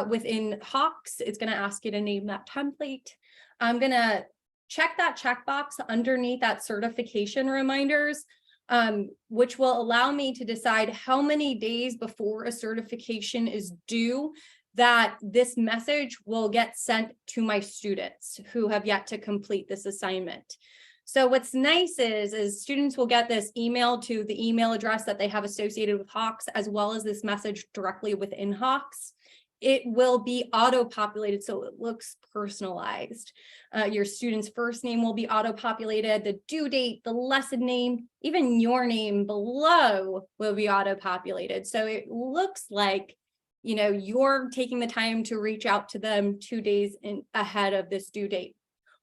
within Hawks, it's going to ask you to name that template. I'm going to check that checkbox underneath that certification reminders, which will allow me to decide how many days before a certification is due that this message will get sent to my students who have yet to complete this assignment. So what's nice is students will get this email to the email address that they have associated with Hawks, as well as this message directly within Hawks. It will be auto-populated, so it looks personalized. Your student's first name will be auto-populated, the due date, the lesson name, even your name below will be auto-populated. So it looks like, you know, you're taking the time to reach out to them 2 days ahead of this due date.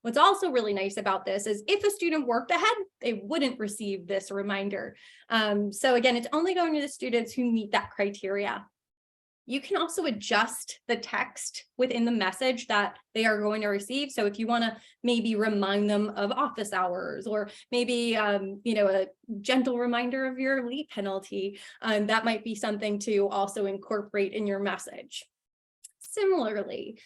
What's also really nice about this is if a student worked ahead, they wouldn't receive this reminder. So again, it's only going to the students who meet that criteria. You can also adjust the text within the message that they are going to receive. So if you want to maybe remind them of office hours, or maybe you know, a gentle reminder of your late penalty, that might be something to also incorporate in your message. Similarly,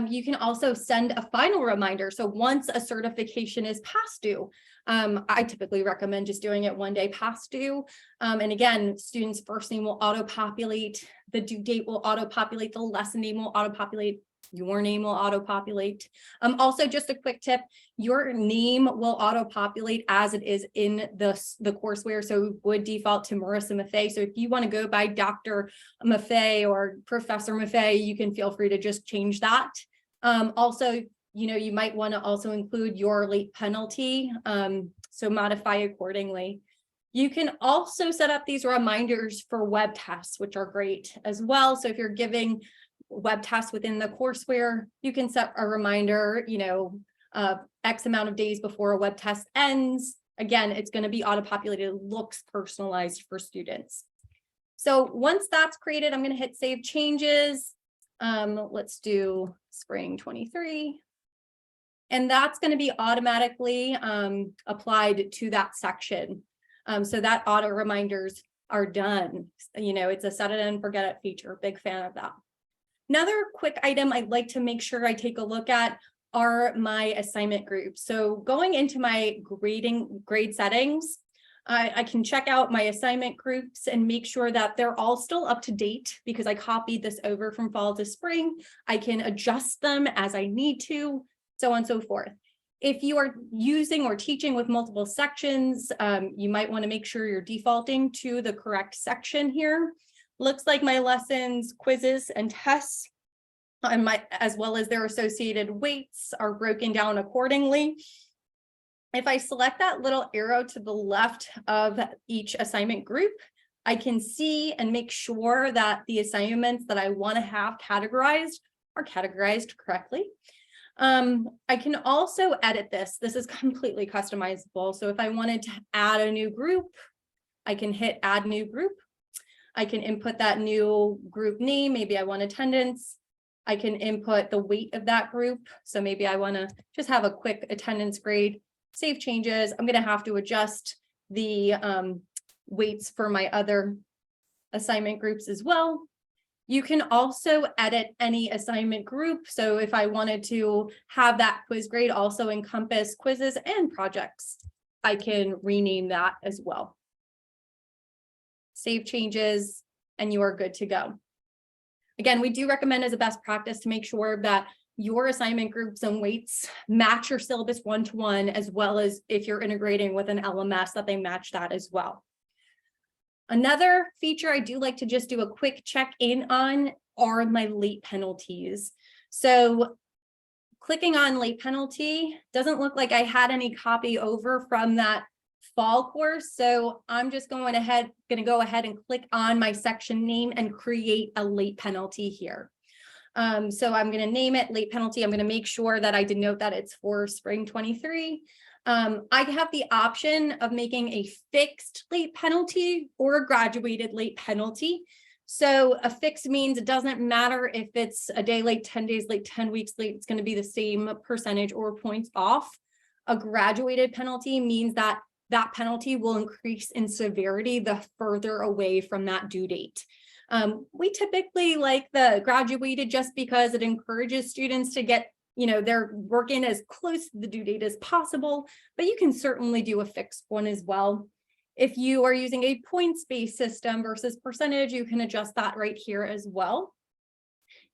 you can also send a final reminder. So once a certification is past due, I typically recommend just doing it 1 day past due. And again, students' first name will auto-populate, the due date will auto-populate, the lesson name will auto-populate, your name will auto-populate. Also, just a quick tip, your name will auto-populate as it is in the courseware. So it would default to Marissa Maffei. So if you want to go by Dr. Maffei or Professor Maffei, you can feel free to just change that. Also, you know, you might want to also include your late penalty. So modify accordingly. You can also set up these reminders for web tests, which are great as well. So if you're giving web tests within the courseware, you can set a reminder, you know, X amount of days before a web test ends. Again, it's going to be auto-populated. It looks personalized for students. So once that's created, I'm going to hit save changes. Let's do spring 23. And that's going to be automatically applied to that section. So that auto reminders are done. You know, it's a set it and forget it feature. Big fan of that. Another quick item I'd like to make sure I take a look at are my assignment groups. So going into my grade settings, I can check out my assignment groups and make sure that they're all still up to date because I copied this over from fall to spring. I can adjust them as I need to, so on and so forth. If you are using or teaching with multiple sections, you might want to make sure you're defaulting to the correct section here. Looks like my lessons, quizzes, and tests, as well as their associated weights, are broken down accordingly. If I select that little arrow to the left of each assignment group, I can see and make sure that the assignments that I want to have categorized are categorized correctly. I can also edit this. This is completely customizable. So if I wanted to add a new group, I can hit add new group. I can input that new group name. Maybe I want attendance. I can input the weight of that group. So maybe I want to just have a quick attendance grade, save changes. I'm going to have to adjust the weights for my other assignment groups as well. You can also edit any assignment group. So if I wanted to have that quiz grade also encompass quizzes and projects, I can rename that as well. Save changes, and you are good to go. Again, we do recommend as a best practice to make sure that your assignment groups and weights match your syllabus one-to-one, as well as if you're integrating with an LMS that they match that as well. Another feature I do like to just do a quick check-in on are my late penalties. So clicking on late penalty doesn't look like I had any copy over from that fall course. So I'm just going to go ahead and click on my section name and create a late penalty here. So I'm going to name it late penalty. I'm going to make sure that I denote that it's for spring 23. I have the option of making a fixed late penalty or a graduated late penalty. So a fixed means it doesn't matter if it's a day late, 10 days late, 10 weeks late, it's going to be the same percentage or points off. A graduated penalty means that that penalty will increase in severity the further away from that due date. We typically like the graduated just because it encourages students to get, their work in as close to the due date as possible, but you can certainly do a fixed one as well. If you are using a points-based system versus percentage, you can adjust that right here as well.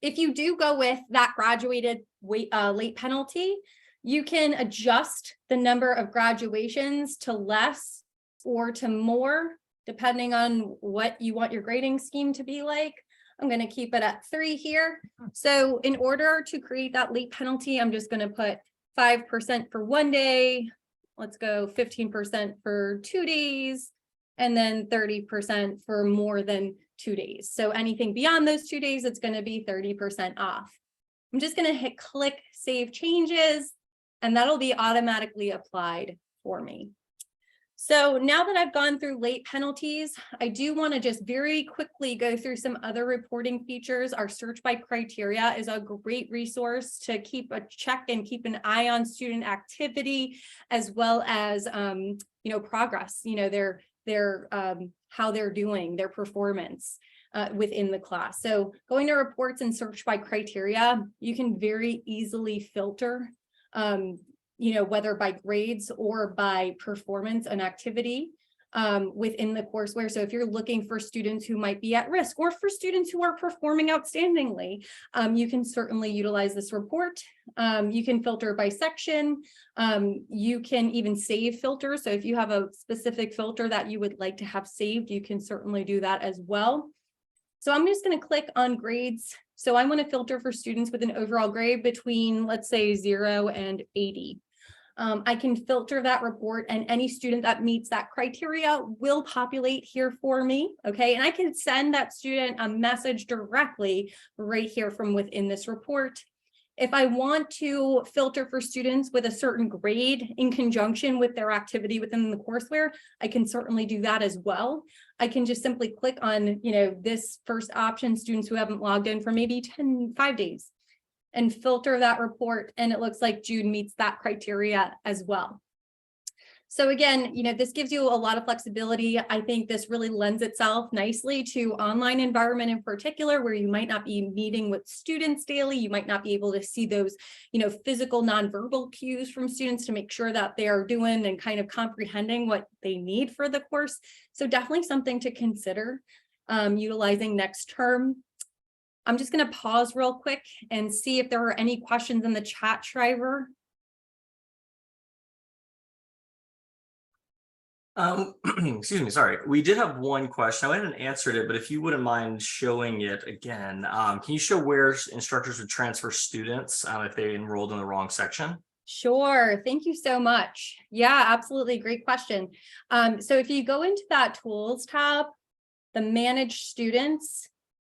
If you do go with that graduated late penalty, you can adjust the number of graduations to less or to more, depending on what you want your grading scheme to be like. I'm going to keep it at 3 here. So in order to create that late penalty, I'm just going to put 5% for 1 day. Let's go 15% for 2 days, and then 30% for more than 2 days. So anything beyond those 2 days, it's going to be 30% off. I'm just going to hit click save changes, and that'll be automatically applied for me. So now that I've gone through late penalties, I do want to just very quickly go through some other reporting features. Our search by criteria is a great resource to keep a check and keep an eye on student activity, as well as progress, how they're doing, their performance within the class. So going to reports and search by criteria, you can very easily filter whether by grades or by performance and activity within the courseware. So if you're looking for students who might be at risk or for students who are performing outstandingly, you can certainly utilize this report. You can filter by section. You can even save filters. So if you have a specific filter that you would like to have saved, you can certainly do that as well. So I'm just going to click on grades. So I want to filter for students with an overall grade between, let's say, 0 and 80. I can filter that report, and any student that meets that criteria will populate here for me. Okay, and I can send that student a message directly right here from within this report. If I want to filter for students with a certain grade in conjunction with their activity within the courseware, I can certainly do that as well. I can just simply click on, this first option, students who haven't logged in for maybe 5 days, and filter that report. And it looks like Jude meets that criteria as well. So again, this gives you a lot of flexibility. I think this really lends itself nicely to online environment in particular, where you might not be meeting with students daily. You might not be able to see those, physical nonverbal cues from students to make sure that they are doing and kind of comprehending what they need for the course. So definitely something to consider utilizing next term. I'm just going to pause real quick and see if there are any questions in the chat, Shriver. Excuse me, sorry. We did have one question. I hadn't answered it, but if you wouldn't mind showing it again, can you show where instructors would transfer students if they enrolled in the wrong section? Sure. Thank you so much. Yeah, absolutely. Great question. So if you go into that tools tab, the manage students,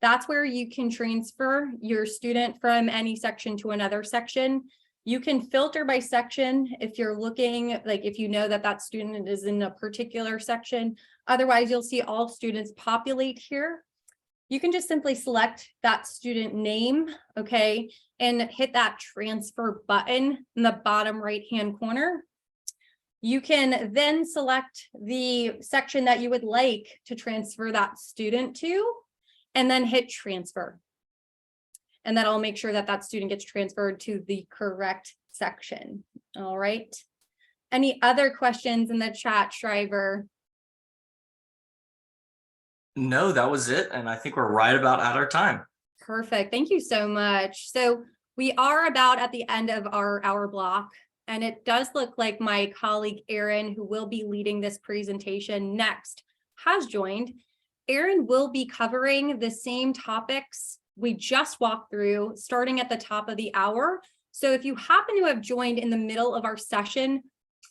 that's where you can transfer your student from any section to another section. You can filter by section if you're looking, if you know that that student is in a particular section. Otherwise, you'll see all students populate here. You can just simply select that student name, okay, and hit that transfer button in the bottom right-hand corner. You can then select the section that you would like to transfer that student to, and then hit transfer. And that'll make sure that that student gets transferred to the correct section. All right. Any other questions in the chat, Shriver? No, that was it. And I think we're right about at our time. Perfect. Thank you so much. So we are about at the end of our hour block, and it does look like my colleague Erin, who will be leading this presentation next, has joined. Erin will be covering the same topics we just walked through, starting at the top of the hour. So if you happen to have joined in the middle of our session,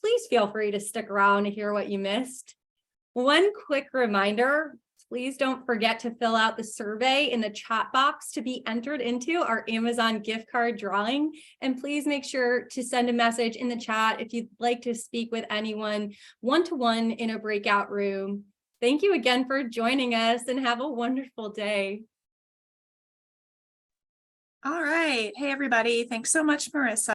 please feel free to stick around to hear what you missed. One quick reminder, please don't forget to fill out the survey in the chat box to be entered into our Amazon gift card drawing. And please make sure to send a message in the chat if you'd like to speak with anyone one-to-one in a breakout room. Thank you again for joining us and have a wonderful day. All right. Hey, everybody. Thanks so much, Marissa.